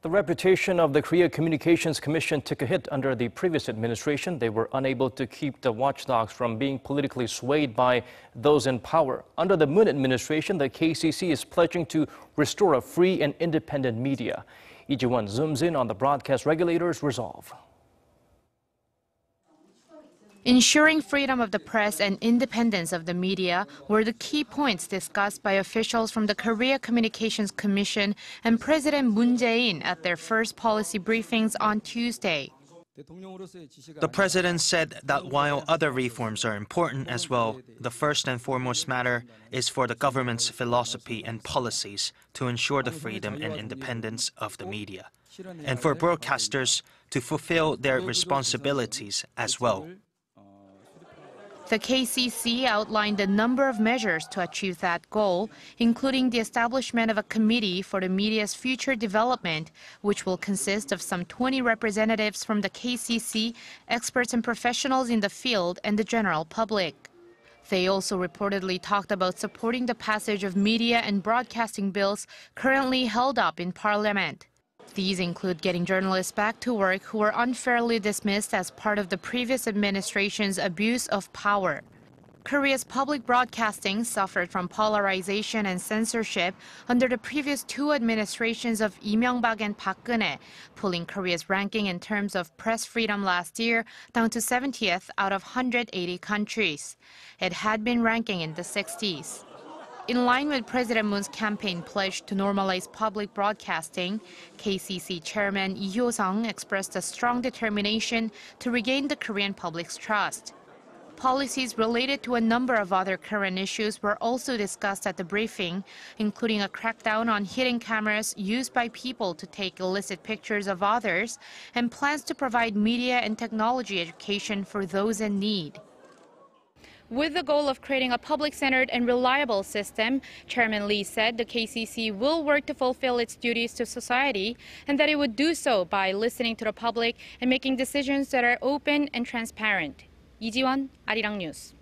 The reputation of the Korea Communications Commission took a hit under the previous administration. They were unable to keep the watchdogs from being politically swayed by those in power. Under the Moon administration, the KCC is pledging to restore a free and independent media. Lee Ji-won zooms in on the broadcast regulator's resolve. Ensuring freedom of the press and independence of the media were the key points discussed by officials from the Korea Communications Commission and President Moon Jae-in at their first policy briefings on Tuesday. The president said that while other reforms are important as well, the first and foremost matter is for the government's philosophy and policies to ensure the freedom and independence of the media, and for broadcasters to fulfill their responsibilities as well. The KCC outlined a number of measures to achieve that goal, including the establishment of a committee for the media's future development, which will consist of some 20 representatives from the KCC, experts and professionals in the field, and the general public. They also reportedly talked about supporting the passage of media and broadcasting bills currently held up in Parliament. These include getting journalists back to work who were unfairly dismissed as part of the previous administration's abuse of power. Korea's public broadcasting suffered from polarization and censorship under the previous two administrations of Lee Myung-bak and Park Geun-hye, pulling Korea's ranking in terms of press freedom last year down to 70th out of 180 countries. It had been ranking in the 60s. In line with President Moon's campaign pledge to normalize public broadcasting, KCC Chairman Lee Hyo-sung expressed a strong determination to regain the Korean public's trust. Policies related to a number of other current issues were also discussed at the briefing, including a crackdown on hidden cameras used by people to take illicit pictures of others, and plans to provide media and technology education for those in need. With the goal of creating a public-centered and reliable system, Chairman Lee said the KCC will work to fulfill its duties to society and that it would do so by listening to the public and making decisions that are open and transparent. Lee Ji-won, Arirang News.